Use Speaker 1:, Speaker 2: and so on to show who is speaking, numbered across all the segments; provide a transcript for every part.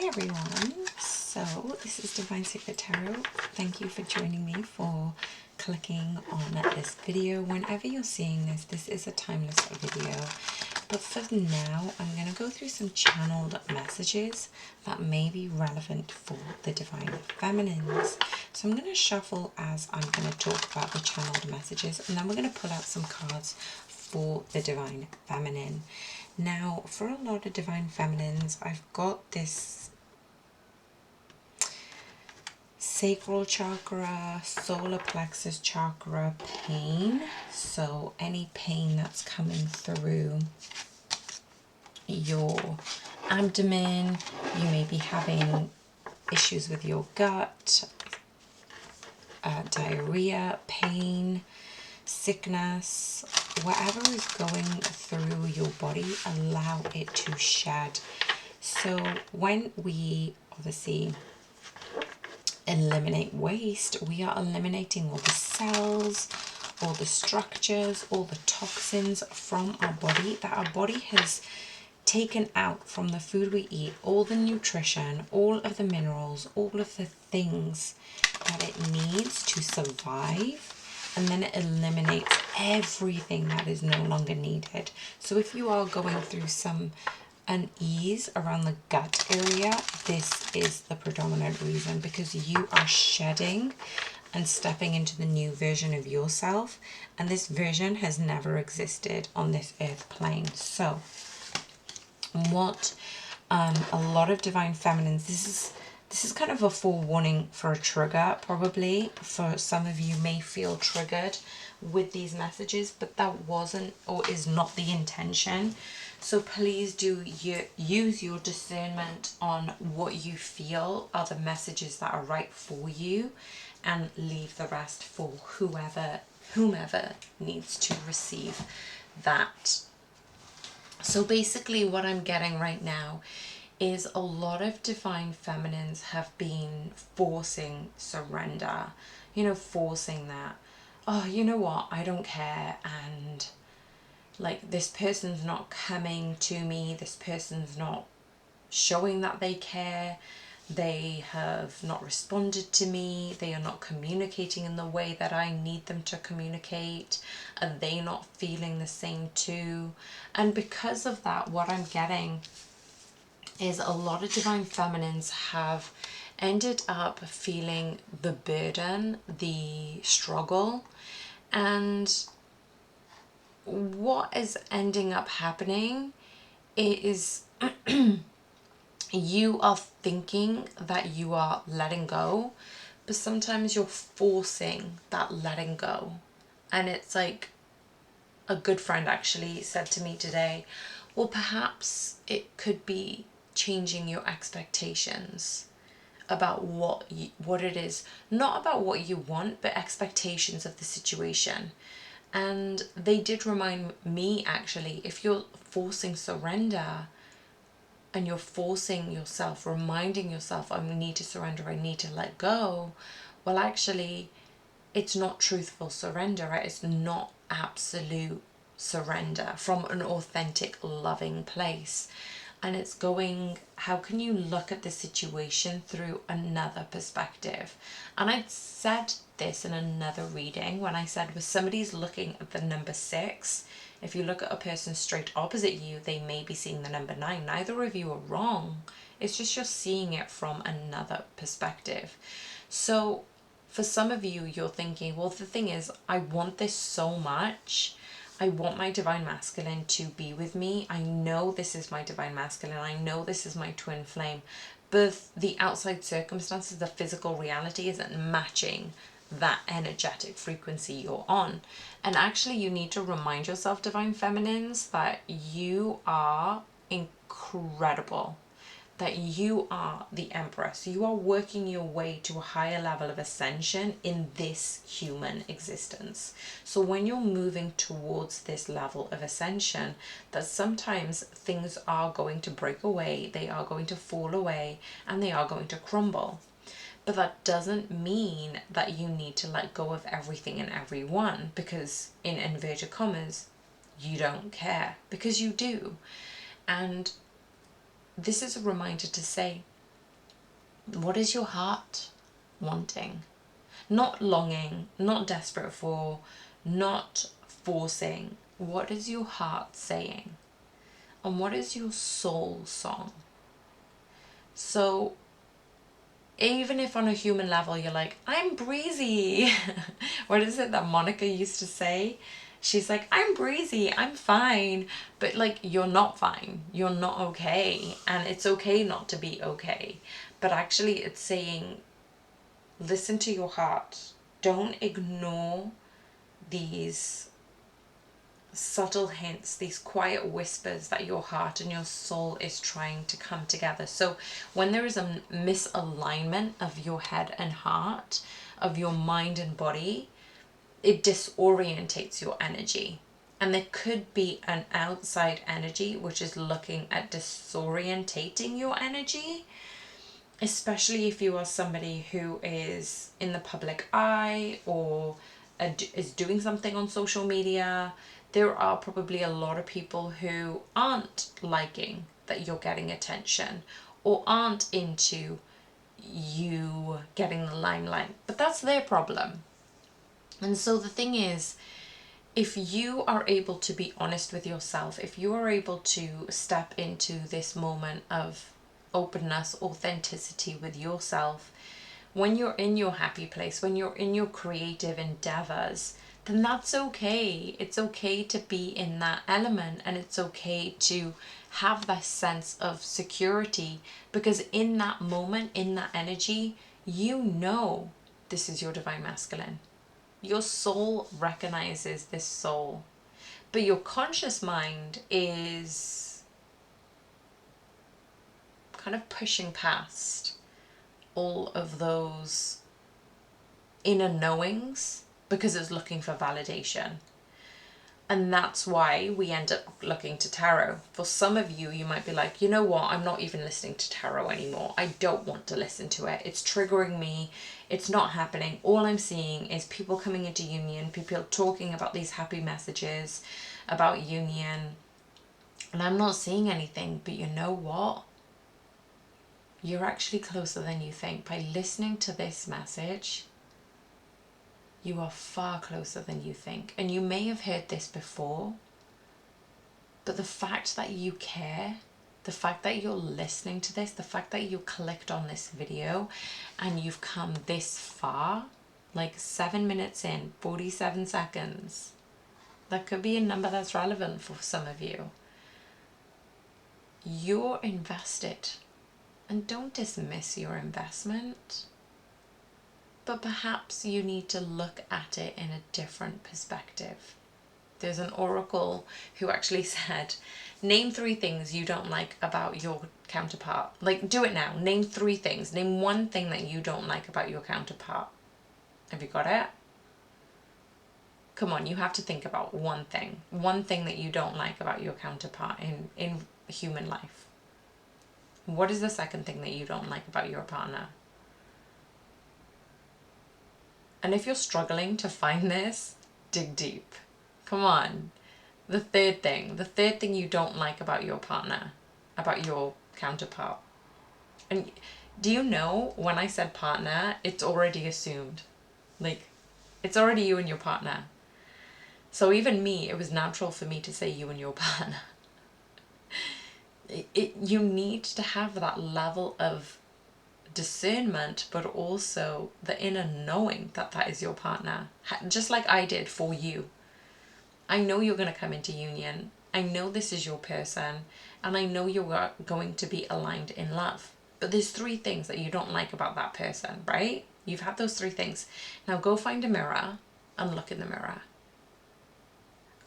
Speaker 1: Hi everyone, so this is Divine Secret Tarot. Thank you for joining me for clicking on this video. Whenever you're seeing this, this is a timeless video. But for now, I'm going to go through some channeled messages that may be relevant for the Divine Feminines. So I'm going to shuffle as I'm going to talk about the channeled messages, and then we're going to pull out some cards for the Divine Feminine. Now, for a lot of Divine Feminines, I've got this sacral chakra, solar plexus chakra pain. So any pain that's coming through your abdomen, you may be having issues with your gut, diarrhea, pain, sickness, whatever is going through your body, allow it to shed. So when we obviously eliminate waste, we are eliminating all the cells, all the structures, all the toxins from our body that our body has taken out from the food we eat, all the nutrition, all of the minerals, all of the things that it needs to survive. And then it eliminates everything that is no longer needed. So if you are going through some unease around the gut area, this is the predominant reason, because you are shedding and stepping into the new version of yourself, and this version has never existed on this earth plane. So what a lot of Divine Feminines, this is kind of a forewarning for a trigger, probably. For some of you may feel triggered with these messages, but that wasn't or is not the intention. So please do use your discernment on what you feel are the messages that are right for you, and leave the rest for whomever needs to receive that. So basically what I'm getting right now is a lot of Divine Feminines have been forcing surrender, forcing that, oh, you know what, I don't care, and like, this person's not coming to me, this person's not showing that they care, they have not responded to me, they are not communicating in the way that I need them to communicate, are they not feeling the same too? And because of that, what I'm getting is a lot of Divine Feminines have ended up feeling the burden, the struggle, and what is ending up happening is you are thinking that you are letting go, but sometimes you're forcing that letting go. And it's like, a good friend actually said to me today, well, perhaps it could be changing your expectations about what it is, not about what you want, but expectations of the situation. And they did remind me, actually, if you're forcing surrender and you're forcing yourself, reminding yourself, I need to surrender, I need to let go, well, actually, it's not truthful surrender, right? It's not absolute surrender from an authentic, loving place. And it's going, how can you look at the situation through another perspective? And I'd said this in another reading when I said, when somebody's looking at the number 6, if you look at a person straight opposite you, they may be seeing the number 9. Neither of you are wrong. It's just you're seeing it from another perspective. So for some of you, you're thinking, well, the thing is, I want this so much. I want my Divine Masculine to be with me. I know this is my Divine Masculine. I know this is my twin flame. But the outside circumstances, the physical reality isn't matching that energetic frequency you're on. And actually, you need to remind yourself, Divine Feminines, that you are incredible. That you are the Empress. You are working your way to a higher level of ascension in this human existence. So when you're moving towards this level of ascension, that sometimes things are going to break away, they are going to fall away, and they are going to crumble. But that doesn't mean that you need to let go of everything and everyone, because in inverted commas, you don't care, because you do. And this is a reminder to say, What is your heart wanting? Not longing, not desperate for, not forcing. What is your heart saying? And what is your soul song? So even if on a human level you're like, I'm breezy. What is it that Monica used to say? She's like, I'm breezy, I'm fine. But like, you're not fine. You're not okay. And it's okay not to be okay. But actually it's saying, listen to your heart. Don't ignore these subtle hints, these quiet whispers that your heart and your soul is trying to come together. So when there is a misalignment of your head and heart, of your mind and body, it disorientates your energy. And there could be an outside energy which is looking at disorientating your energy, especially if you are somebody who is in the public eye or is doing something on social media. There are probably a lot of people who aren't liking that you're getting attention or aren't into you getting the limelight, but that's their problem. And so the thing is, if you are able to be honest with yourself, if you are able to step into this moment of openness, authenticity with yourself, when you're in your happy place, when you're in your creative endeavors, then that's okay. It's okay to be in that element, and it's okay to have that sense of security, because in that moment, in that energy, you know this is your divine masculine. Your soul recognizes this soul, but your conscious mind is kind of pushing past all of those inner knowings because it's looking for validation. And that's why we end up looking to tarot. For some of you, you might be like, you know what, I'm not even listening to tarot anymore. I don't want to listen to it. It's triggering me. It's not happening. All I'm seeing is people coming into union, people talking about these happy messages about union, and I'm not seeing anything. But you know what? You're actually closer than you think. By listening to this message, you are far closer than you think. And you may have heard this before, but the fact that you care, the fact that you're listening to this, the fact that you clicked on this video and you've come this far, like 7 minutes in, 47 seconds, that could be a number that's relevant for some of you. You're invested, and don't dismiss your investment. But perhaps you need to look at it in a different perspective. There's an oracle who actually said, name 3 things you don't like about your counterpart. Like, do it now. Name 3 things. Name 1 thing that you don't like about your counterpart. Have you got it? Come on, you have to think about 1 thing. 1 thing that you don't like about your counterpart in human life. What is the second thing that you don't like about your partner? And if you're struggling to find this, dig deep. Come on. The third thing you don't like about your partner, about your counterpart. And do you know, when I said partner, it's already assumed. Like, it's already you and your partner. So even me, it was natural for me to say you and your partner. You need to have that level of discernment, but also the inner knowing that that is your partner, just like I did for you. I know you're going to come into union. I know this is your person, and I know you're going to be aligned in love. But there's 3 things that you don't like about that person, right? You've had those 3 things. Now go find a mirror and look in the mirror.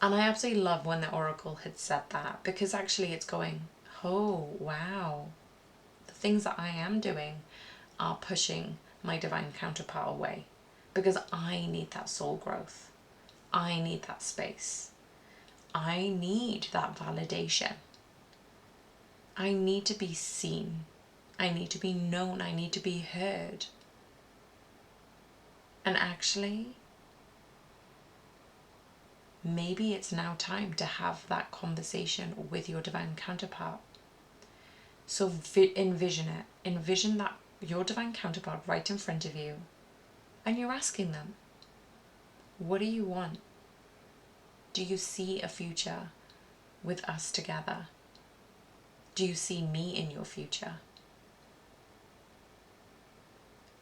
Speaker 1: And I absolutely love when the oracle had said that, because actually it's going, oh wow, the things that I am doing are pushing my divine counterpart away, because I need that soul growth. I need that space. I need that validation. I need to be seen. I need to be known. I need to be heard. And actually, maybe it's now time to have that conversation with your divine counterpart. So envision it. Envision that your divine counterpart right in front of you, and you're asking them, what do you want? Do you see a future with us together? Do you see me in your future?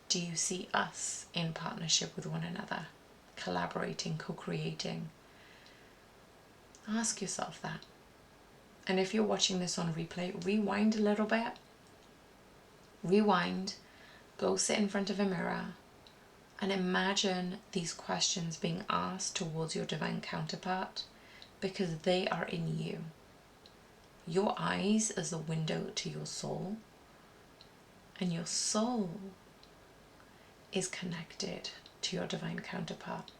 Speaker 1: Do you see us in partnership with one another, collaborating, co-creating? Ask yourself that. And if you're watching this on replay, rewind a little bit. Rewind, go sit in front of a mirror and imagine these questions being asked towards your divine counterpart, because they are in you. Your eyes is the window to your soul, and your soul is connected to your divine counterpart.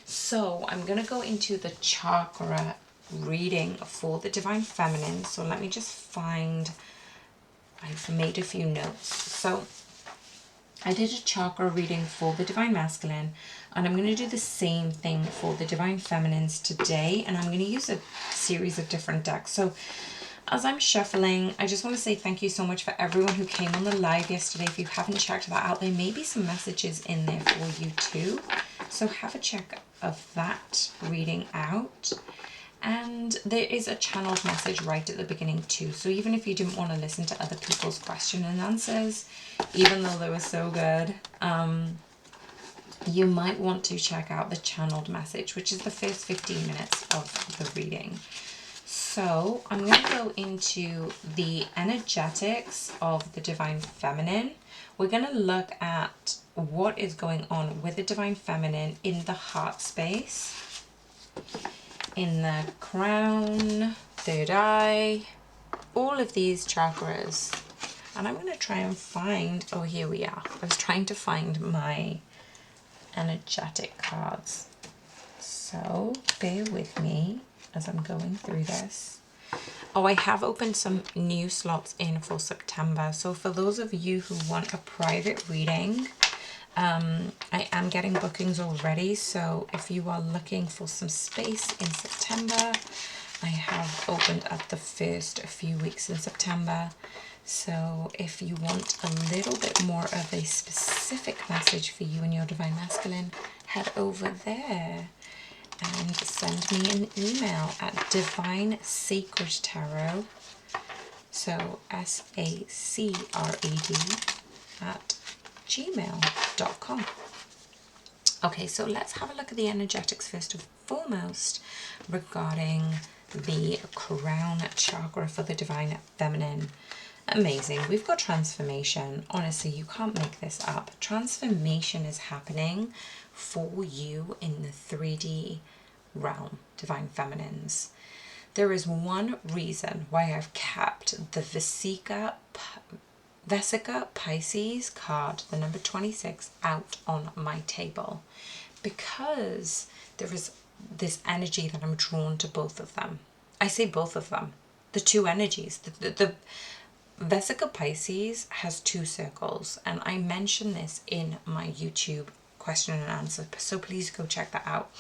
Speaker 1: So I'm going to go into the chakra reading for the divine feminine. So let me just find, I've made a few notes. So I did a chakra reading for the divine masculine, and I'm going to do the same thing for the divine feminines today, and I'm going to use a series of different decks. So as I'm shuffling, I just want to say thank you so much for everyone who came on the live yesterday. If you haven't checked that out, there may be some messages in there for you too. So have a check of that reading out. And there is a channeled message right at the beginning too. So even if you didn't want to listen to other people's question and answers, even though they were so good, you might want to check out the channeled message, which is the first 15 minutes of the reading. So I'm going to go into the energetics of the divine feminine. We're going to look at what is going on with the divine feminine in the heart space, in the crown, third eye, all of these chakras. And I'm going to try and find, oh, here we are. I was trying to find my energetic cards. So bear with me as I'm going through this. Oh, I have opened some new slots in for September. So for those of you who want a private reading, I am getting bookings already. So if you are looking for some space in September, I have opened up the first few weeks in September. So if you want a little bit more of a specific message for you and your divine masculine, head over there and send me an email at Divine Sacred Tarot, so SACRAD at gmail.com. Okay, so let's have a look at the energetics first and foremost regarding the crown chakra for the divine feminine. Amazing. We've got transformation. Honestly, you can't make this up. Transformation is happening for you in the 3D realm, divine feminines. There is one reason why I've kept the Vesica Pisces card, the number 26, out on my table, because there is this energy that I'm drawn to both of them. I say both of them, the two energies. The Vesica Pisces has two circles, and I mention this in my YouTube question and answer, so please go check that out.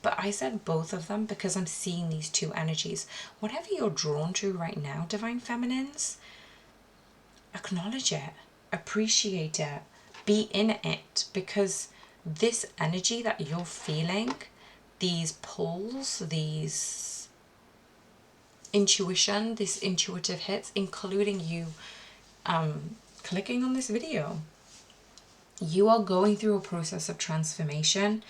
Speaker 1: But I said both of them because I'm seeing these two energies. Whatever you're drawn to right now, divine feminines, acknowledge it, appreciate it, be in it, because this energy that you're feeling, these pulls, these intuition, this intuitive hits, including you clicking on this video, you are going through a process of transformation.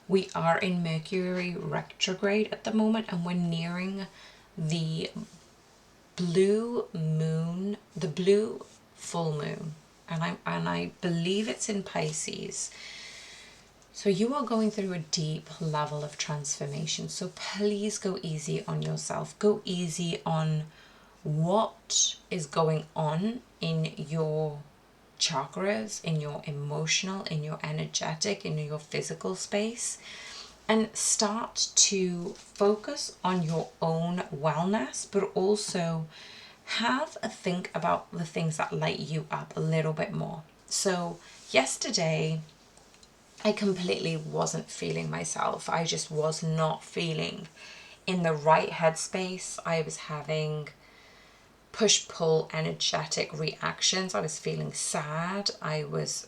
Speaker 1: We are in Mercury retrograde at the moment, and we're nearing the blue moon, the blue full moon, and I believe it's in Pisces. So you are going through a deep level of transformation. So please go easy on yourself. Go easy on what is going on in your chakras, in your emotional, in your energetic, in your physical space, and start to focus on your own wellness, but also have a think about the things that light you up a little bit more. So yesterday, I completely wasn't feeling myself. I just was not feeling in the right headspace. I was having push-pull energetic reactions. I was feeling sad. I was,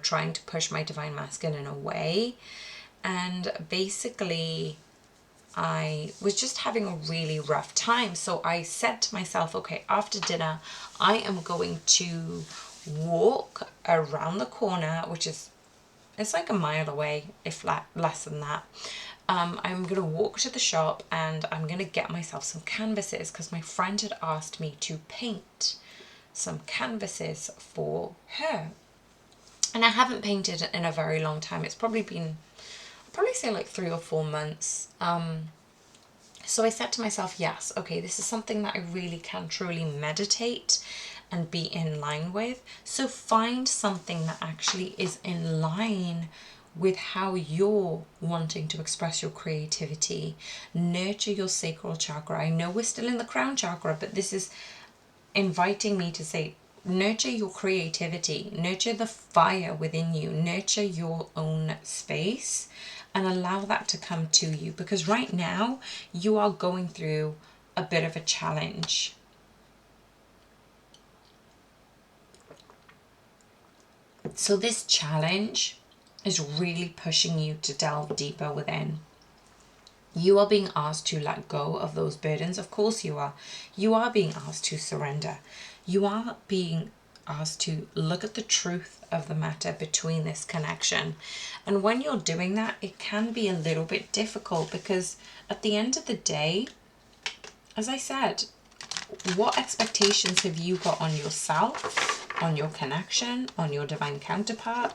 Speaker 1: trying to push my divine masculine away. And basically, I was just having a really rough time. So I said to myself, okay, after dinner, I am going to walk around the corner, which is, it's like a mile away, if less than that. I'm going to walk to the shop and I'm going to get myself some canvases because my friend had asked me to paint some canvases for her. And I haven't painted in a very long time. It's probably been, I'd probably say like 3 or 4 months. So I said to myself, yes, okay, this is something that I really can truly meditate and be in line with. So find something that actually is in line with how you're wanting to express your creativity. Nurture your sacral chakra. I know we're still in the crown chakra, but this is inviting me to say, nurture your creativity, nurture the fire within you, nurture your own space, and allow that to come to you, because right now you are going through a bit of a challenge. So this challenge is really pushing you to delve deeper within. You are being asked to let go of those burdens. Of course you are. You are being asked to surrender. You are being asked to look at the truth of the matter between this connection. And when you're doing that, it can be a little bit difficult because at the end of the day, as I said, what expectations have you got on yourself, on your connection, on your divine counterpart?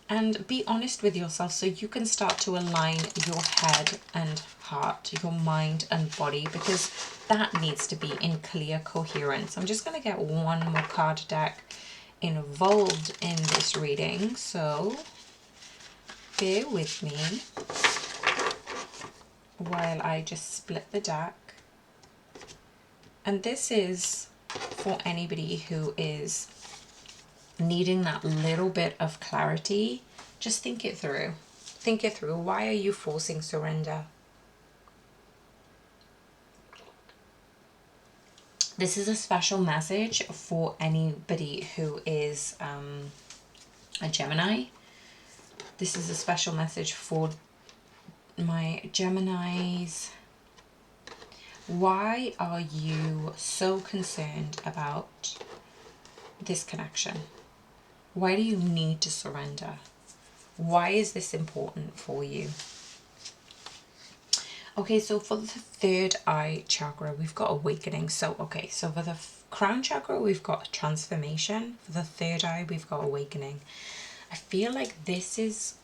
Speaker 1: And be honest with yourself so you can start to align your head and heart, your mind and body, because that needs to be in clear coherence. I'm just going to get one more card deck involved in this reading, so bear with me while I just split the deck. And this is for anybody who is needing that little bit of clarity. Just think it through. Think it through. Why are you forcing surrender? This is a special message for anybody who is a Gemini. This is a special message for my Geminis. Why are you so concerned about this connection? Why do you need to surrender? Why is this important for you? Okay, so for the third eye chakra, we've got awakening. So for the crown chakra, we've got transformation. For the third eye, we've got awakening. I feel like this is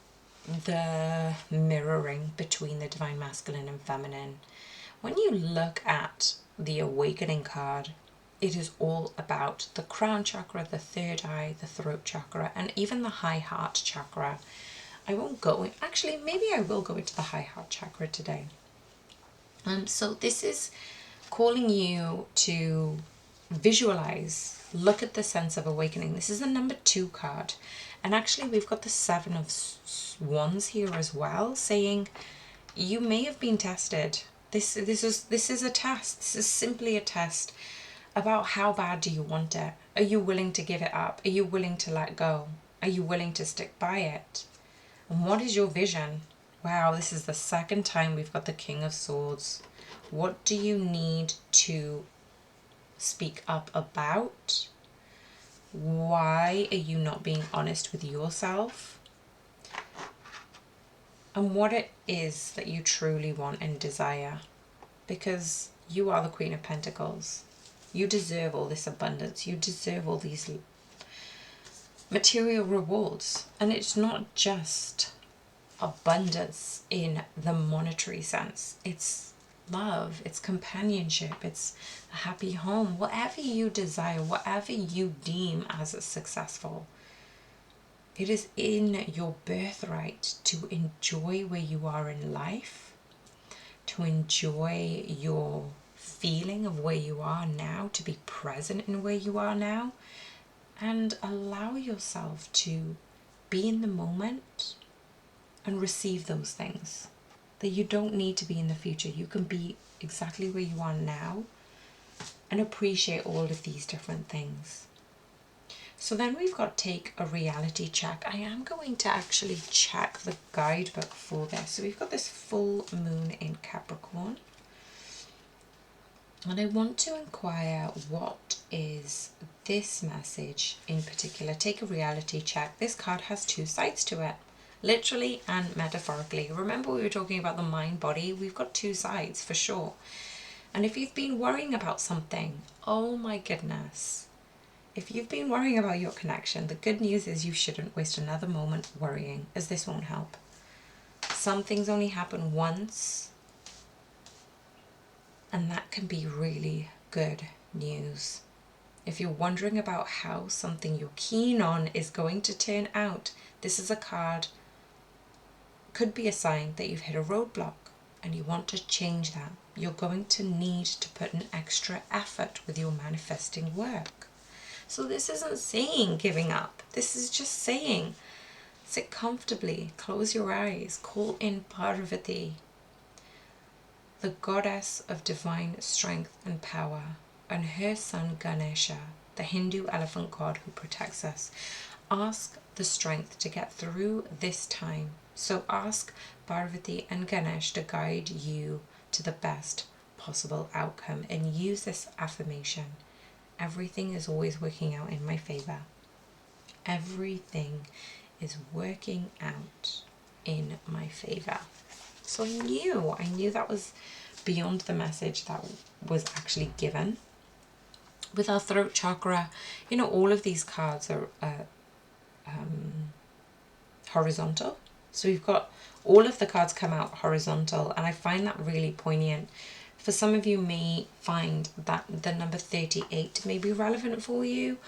Speaker 1: the mirroring between the divine masculine and feminine. When you look at the awakening card, it is all about the crown chakra, the third eye, the throat chakra, and even the high heart chakra. I won't go, actually, maybe I will go into the high heart chakra today. So this is calling you to visualize, look at the sense of awakening. This is the number 2 card. And actually we've got the 7 of Wands here as well, saying you may have been tested. This is a test. This is simply a test about how bad do you want it. Are you willing to give it up? Are you willing to let go? Are you willing to stick by it? And what is your vision? Wow, this is the second time we've got the King of Swords. What do you need to speak up about? Why are you not being honest with yourself? And what it is that you truly want and desire. Because you are the Queen of Pentacles. You deserve all this abundance. You deserve all these material rewards. And it's not just abundance in the monetary sense. It's love, it's companionship, it's a happy home, whatever you desire, whatever you deem as successful. It is in your birthright to enjoy where you are in life, to enjoy your feeling of where you are now, to be present in where you are now, and allow yourself to be in the moment and receive those things. That you don't need to be in the future. You can be exactly where you are now and appreciate all of these different things. So then we've got take a reality check. I am going to actually check the guidebook for this. So we've got this full moon in Capricorn. And I want to inquire, what is this message in particular? Take a reality check. This card has two sides to it, literally and metaphorically. Remember, we were talking about the mind body. We've got two sides for sure. And if you've been worrying about something, oh my goodness, if you've been worrying about your connection, the good news is you shouldn't waste another moment worrying, as this won't help. Some things only happen once, and that can be really good news. If you're wondering about how something you're keen on is going to turn out, this is a card, could be a sign that you've hit a roadblock and you want to change that. You're going to need to put an extra effort with your manifesting work. So this isn't saying giving up. This is just saying sit comfortably, close your eyes, call in Parvati, the goddess of divine strength and power, and her son Ganesha, the Hindu elephant god who protects us. Ask the strength to get through this time. So ask Parvati and Ganesh to guide you to the best possible outcome, and use this affirmation: everything is always working out in my favor. Everything is working out in my favor. So I knew that was beyond the message that was actually given. With our throat chakra, you know, all of these cards are horizontal. So we've got all of the cards come out horizontal, and I find that really poignant. For some of you may find that the number 38 may be relevant for you,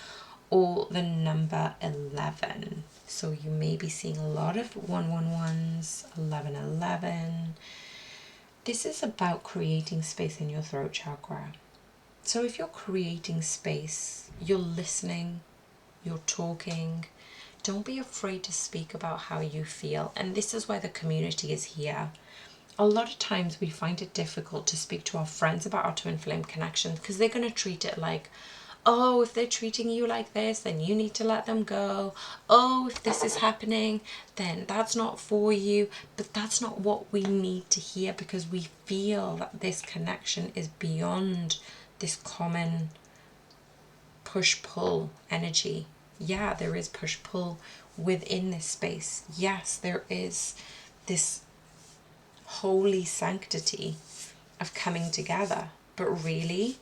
Speaker 1: or the number 11. So you may be seeing a lot of 111s, 1111. This is about creating space in your throat chakra. So if you're creating space, you're listening, you're talking, don't be afraid to speak about how you feel. And this is why the community is here. A lot of times we find it difficult to speak to our friends about our twin flame connection, because they're going to treat it like, oh, if they're treating you like this, then you need to let them go. Oh, if this is happening, then that's not for you. But that's not what we need to hear, because we feel that this connection is beyond this common push-pull energy. Yeah, there is push-pull within this space. Yes, there is this holy sanctity of coming together. But really,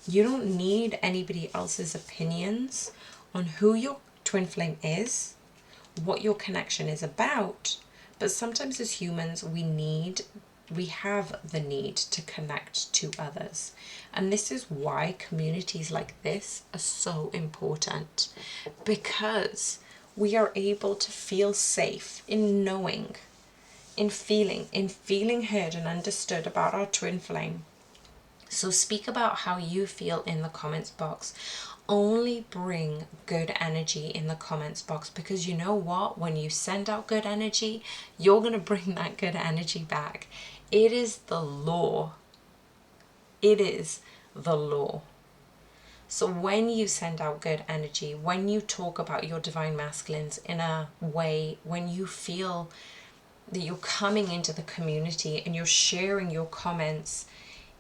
Speaker 1: you don't need anybody else's opinions on who your twin flame is, what your connection is about. But sometimes as humans, we have the need to connect to others. And this is why communities like this are so important, because we are able to feel safe in knowing, in feeling heard and understood about our twin flame. So speak about how you feel in the comments box. Only bring good energy in the comments box, because you know what? When you send out good energy, you're going to bring that good energy back. It is the law. It is the law. So when you send out good energy, when you talk about your divine masculines in a way, when you feel that you're coming into the community and you're sharing your comments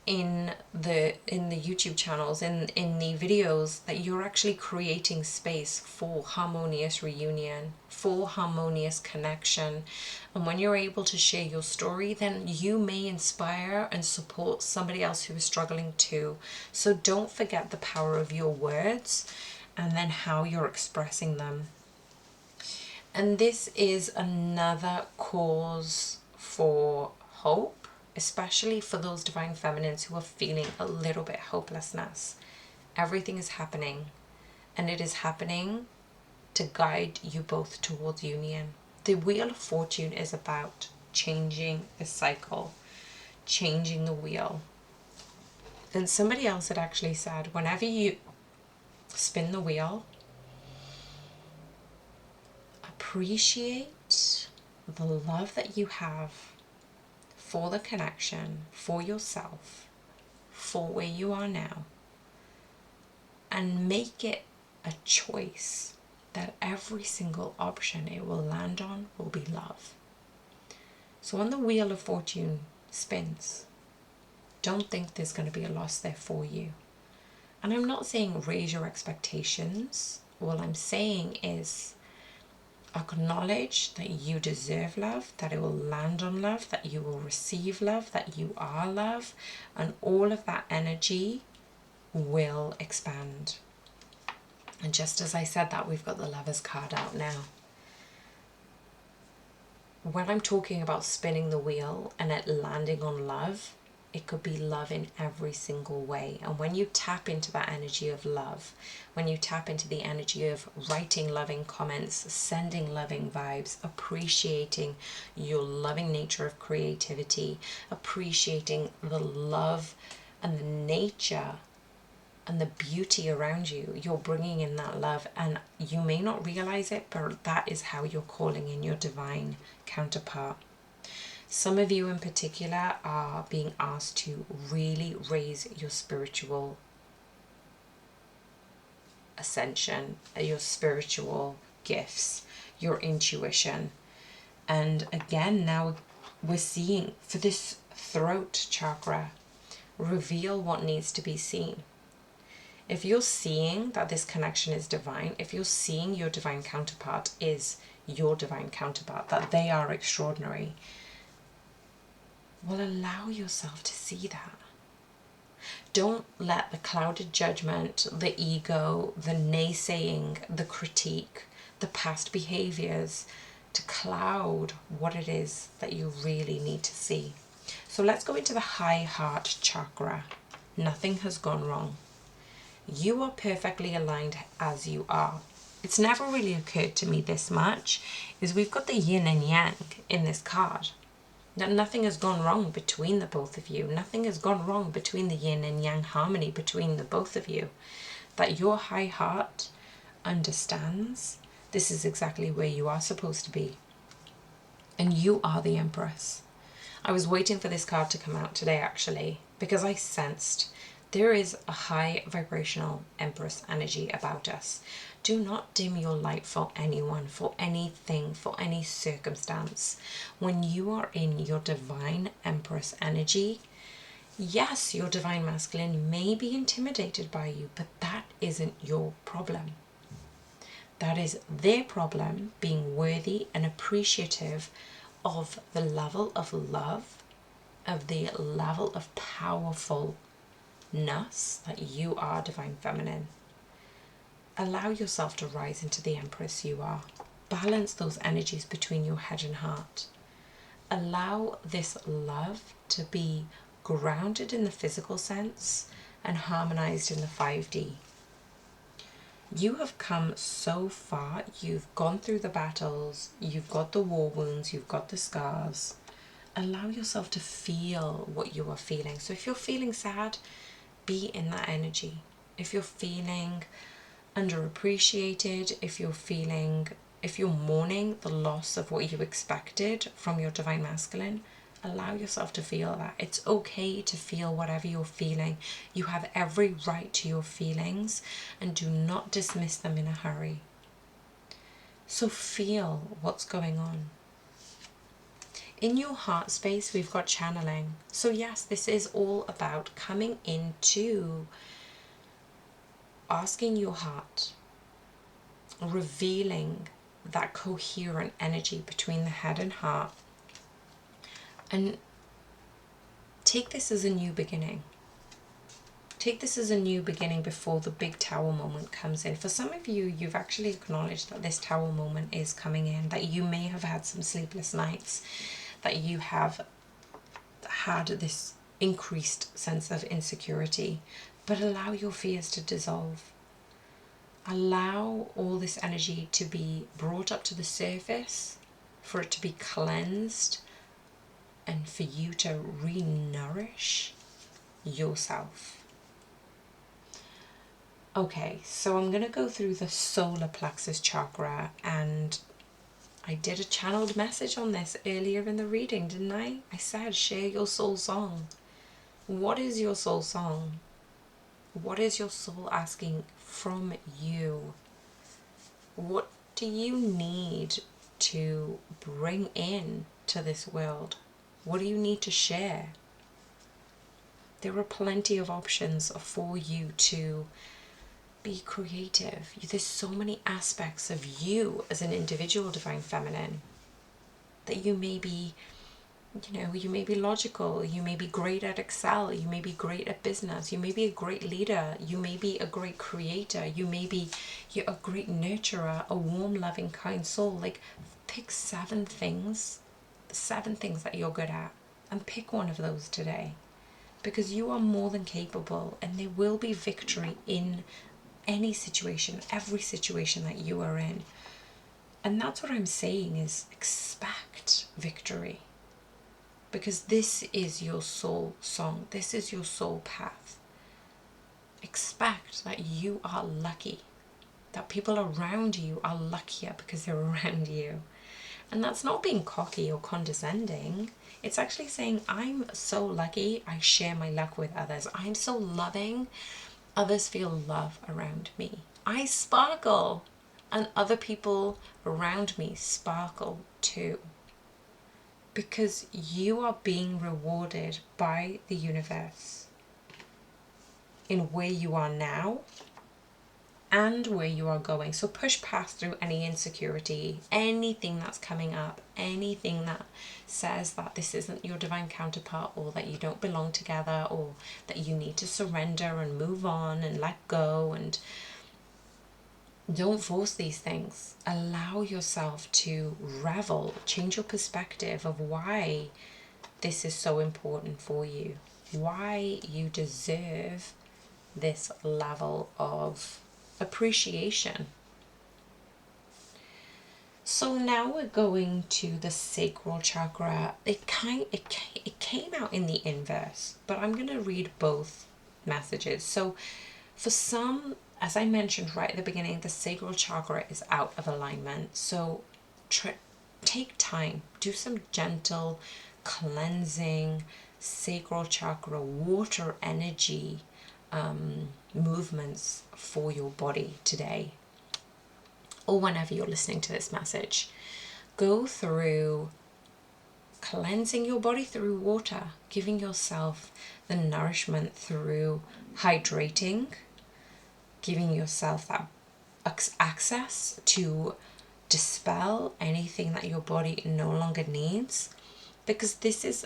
Speaker 1: in the YouTube channels, in the videos, that you're actually creating space for harmonious reunion, for harmonious connection. And when you're able to share your story, then you may inspire and support somebody else who is struggling too. So don't forget the power of your words and then how you're expressing them. And this is another cause for hope, especially for those divine feminines who are feeling a little bit hopelessness. Everything is happening, and it is happening to guide you both towards union. The Wheel of Fortune is about changing the cycle, changing the wheel. Then somebody else had actually said, whenever you spin the wheel, appreciate the love that you have for the connection, for yourself, for where you are now. and make it a choice that every single option it will land on will be love. So when the wheel of fortune spins, don't think there's going to be a loss there for you. And I'm not saying raise your expectations. All I'm saying is acknowledge that you deserve love, that it will land on love, that you will receive love, that you are love, and all of that energy will expand. And just as I said that, we've got the Lovers card out now. When I'm talking about spinning the wheel and it landing on love, it could be love in every single way. And when you tap into that energy of love, when you tap into the energy of writing loving comments, sending loving vibes, appreciating your loving nature of creativity, appreciating the love and the nature and the beauty around you, you're bringing in that love. And you may not realize it, but that is how you're calling in your divine counterpart. Some of you in particular are being asked to really raise your spiritual ascension, your spiritual gifts, your intuition. And again, now we're seeing for this throat chakra, reveal what needs to be seen. If you're seeing that this connection is divine, if you're seeing your divine counterpart is your divine counterpart, that they are extraordinary, well, allow yourself to see that. Don't let the clouded judgment, the ego, the naysaying, the critique, the past behaviors to cloud what it is that you really need to see. So let's go into the high heart chakra. Nothing has gone wrong. You are perfectly aligned as you are. It's never really occurred to me this much, is we've got the yin and yang in this card. That nothing has gone wrong between the both of you. Nothing has gone wrong between the yin and yang harmony between the both of you. That your high heart understands this is exactly where you are supposed to be. And you are the Empress. I was waiting for this card to come out today actually, because I sensed there is a high vibrational Empress energy about us. Do not dim your light for anyone, for anything, for any circumstance. When you are in your divine Empress energy, yes, your divine masculine may be intimidated by you, but that isn't your problem. That is their problem, being worthy and appreciative of the level of love, of the level of powerfulness that you are, divine feminine. Allow yourself to rise into the Empress you are. Balance those energies between your head and heart. Allow this love to be grounded in the physical sense and harmonized in the 5D. You have come so far. You've gone through the battles. You've got the war wounds. You've got the scars. Allow yourself to feel what you are feeling. So if you're feeling sad, be in that energy. If you're feeling underappreciated, if you're mourning the loss of what you expected from your divine masculine, allow yourself to feel that. It's okay to feel whatever you're feeling. You have every right to your feelings, and do not dismiss them in a hurry. So feel what's going on. In your heart space, we've got channeling. So yes, this is all about coming into asking your heart, revealing that coherent energy between the head and heart, and take this as a new beginning. Take this as a new beginning before the big tower moment comes in. For some of you, you've actually acknowledged that this tower moment is coming in, that you may have had some sleepless nights, that you have had this increased sense of insecurity, but allow your fears to dissolve. Allow all this energy to be brought up to the surface, for it to be cleansed, and for you to re-nourish yourself. Okay, so I'm going to go through the solar plexus chakra, and I did a channeled message on this earlier in the reading, didn't I? I said, share your soul song. What is your soul song? What is your soul asking from you. What do you need to bring in to this world? What do you need to share? There are plenty of options for you to be creative. There's so many aspects of you as an individual divine feminine that you may be, you may be logical, you may be great at Excel, you may be great at business, you may be a great leader, you may be a great creator, you're a great nurturer, a warm, loving, kind soul. Like, pick 7 things that you're good at, and pick one of those today, because you are more than capable, and there will be victory in any situation, every situation that you are in. And that's what I'm saying, is expect victory. Because this is your soul song. This is your soul path. Expect that you are lucky. That people around you are luckier because they're around you. And that's not being cocky or condescending. It's actually saying, I'm so lucky, I share my luck with others. I'm so loving, others feel love around me. I sparkle, and other people around me sparkle too. Because you are being rewarded by the universe in where you are now and where you are going. So push past through any insecurity, anything that's coming up, anything that says that this isn't your divine counterpart, or that you don't belong together, or that you need to surrender and move on and let go. And don't force these things. Allow yourself to revel, change your perspective of why this is so important for you, why you deserve this level of appreciation. So now we're going to the sacral chakra. It came out in the inverse, but I'm going to read both messages. So for some, as I mentioned right at the beginning, the sacral chakra is out of alignment. So take time, do some gentle cleansing sacral chakra water energy movements for your body today, or whenever you're listening to this message. Go through cleansing your body through water, giving yourself the nourishment through hydrating, giving yourself that access to dispel anything that your body no longer needs, because this is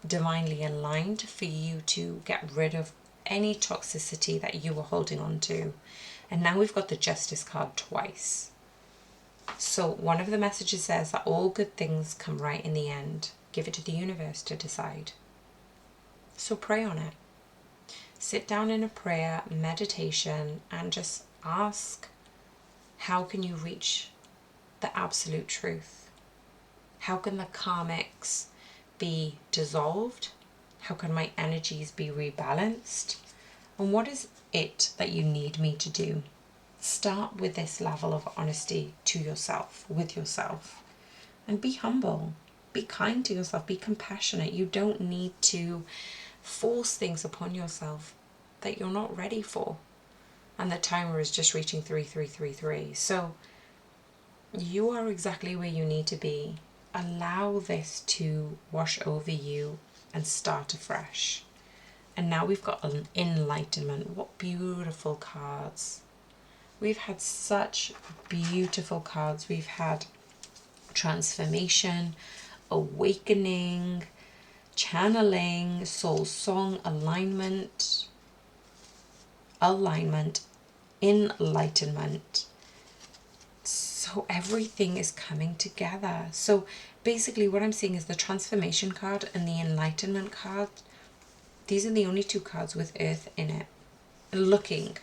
Speaker 1: divinely aligned for you to get rid of any toxicity that you were holding on to. And now we've got the Justice card twice. So one of the messages says that all good things come right in the end. Give it to the universe to decide. So pray on it. Sit down in a prayer, meditation, and just ask, how can you reach the absolute truth? How can the karmics be dissolved? How can my energies be rebalanced? And what is it that you need me to do? Start with this level of honesty to yourself, with yourself, and be humble. Be kind to yourself. Be compassionate. You don't need to force things upon yourself that you're not ready for. And the timer is just reaching 3333. So you are exactly where you need to be. Allow this to wash over you and start afresh. And now we've got an enlightenment. What beautiful cards. We've had such beautiful cards. We've had transformation, awakening, channeling, soul song, alignment, enlightenment. So everything is coming together. So basically what I'm seeing is the transformation card and the enlightenment card. These are the only 2 cards with earth in it. Looking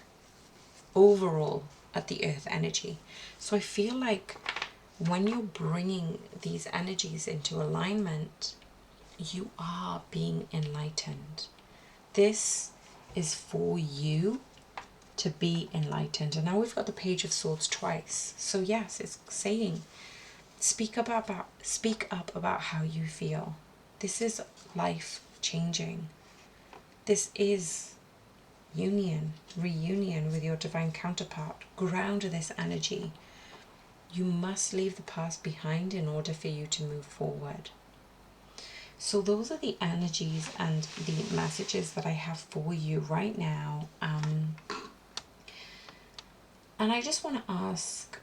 Speaker 1: overall at the earth energy. So I feel like when you're bringing these energies into alignment, you are being enlightened. This is for you to be enlightened. And now we've got the Page of Swords twice. So yes, it's saying, speak up about how you feel. This is life changing. This is union, reunion with your divine counterpart. Ground this energy. You must leave the past behind in order for you to move forward. So those are the energies and the messages that I have for you right now. And I just want to ask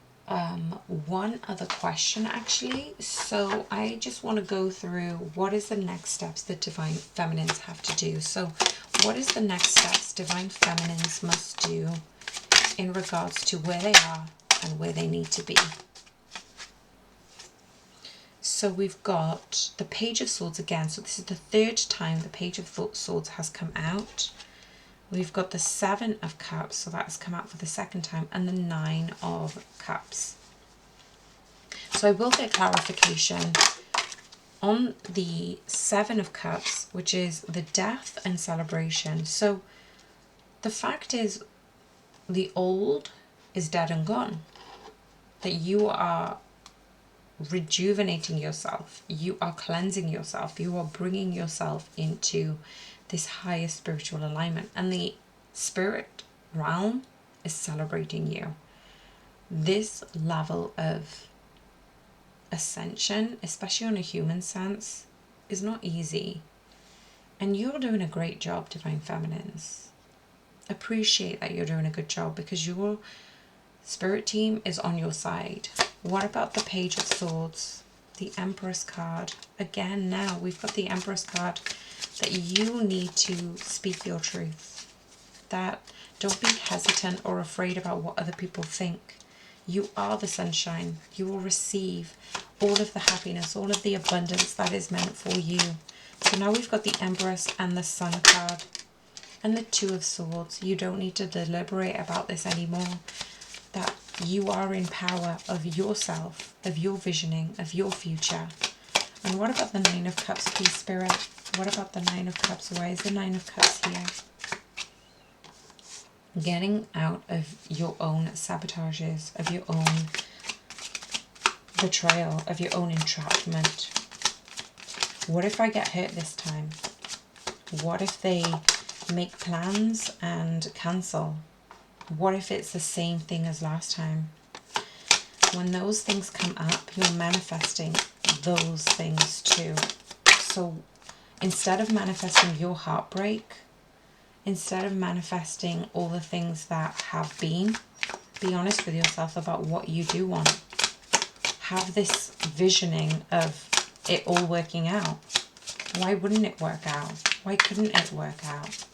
Speaker 1: one other question, actually. So I just want to go through what is the next steps that Divine Feminines have to do. So what is the next steps Divine Feminines must do in regards to where they are and where they need to be? So we've got the Page of Swords again. So this is the third time the Page of Swords has come out. We've got the Seven of Cups, so that has come out for the second time, and the Nine of Cups. So I will get clarification on the Seven of Cups, which is the death and celebration. So the fact is, the old is dead and gone. That you are rejuvenating yourself, you are cleansing yourself, you are bringing yourself into this higher spiritual alignment, and the spirit realm is celebrating you. This level of ascension, especially on a human sense, is not easy, and you're doing a great job, Divine Feminines. Appreciate that you're doing a good job, because your spirit team is on your side. What about the Page of Swords, the Empress card? Again, now we've got the Empress card, that you need to speak your truth. That don't be hesitant or afraid about what other people think. You are the sunshine. You will receive all of the happiness, all of the abundance that is meant for you. So now we've got the Empress and the Sun card and the Two of Swords. You don't need to deliberate about this anymore. That you are in power of yourself, of your visioning, of your future. And what about the Nine of Cups, please, Spirit? What about the Nine of Cups? Why is the Nine of Cups here? Getting out of your own sabotages, of your own betrayal, of your own entrapment. What if I get hurt this time? What if they make plans and cancel? What if it's the same thing as last time? When those things come up, you're manifesting those things too. So instead of manifesting your heartbreak, instead of manifesting all the things that have been, be honest with yourself about what you do want. Have this visioning of it all working out. Why wouldn't it work out? Why couldn't it work out?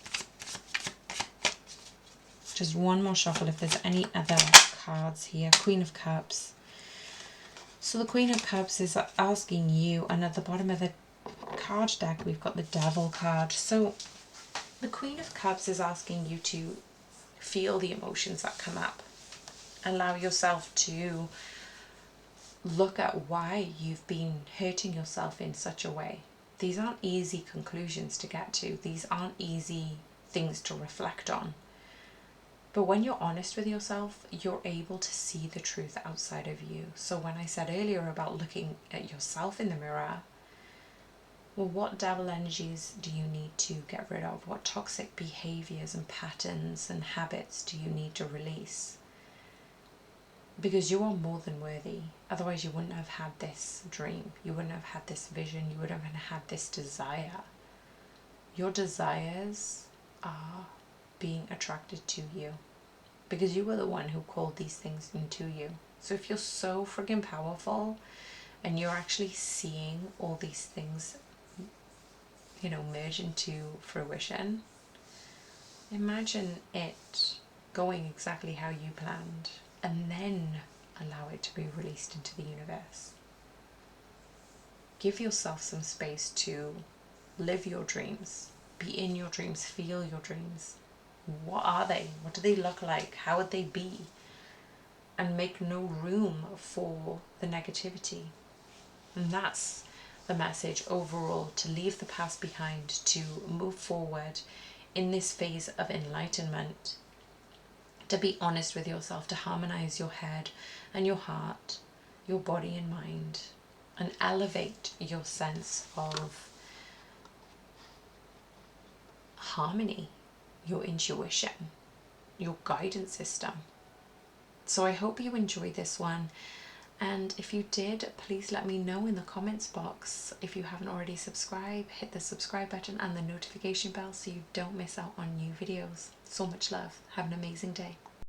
Speaker 1: Just one more shuffle if there's any other cards here. Queen of Cups. So the Queen of Cups is asking you, and at the bottom of the card deck we've got the Devil card. So the Queen of Cups is asking you to feel the emotions that come up. Allow yourself to look at why you've been hurting yourself in such a way. These aren't easy conclusions to get to. These aren't easy things to reflect on. But when you're honest with yourself, you're able to see the truth outside of you. So when I said earlier about looking at yourself in the mirror, well, what devil energies do you need to get rid of? What toxic behaviors and patterns and habits do you need to release? Because you are more than worthy. Otherwise you wouldn't have had this dream. You wouldn't have had this vision. You wouldn't have had this desire. Your desires are being attracted to you, because you were the one who called these things into you. So if you're so friggin' powerful and you're actually seeing all these things, you know, merge into fruition, imagine it going exactly how you planned, and then allow it to be released into the universe. Give yourself some space to live your dreams, be in your dreams, feel your dreams. What are they? What do they look like? How would they be? And make no room for the negativity. And that's the message overall, to leave the past behind, to move forward in this phase of enlightenment, to be honest with yourself, to harmonize your head and your heart, your body and mind, and elevate your sense of harmony your intuition, your guidance system. So I hope you enjoyed this one. And if you did, please let me know in the comments box. If you haven't already subscribed, hit the subscribe button and the notification bell so you don't miss out on new videos. So much love. Have an amazing day.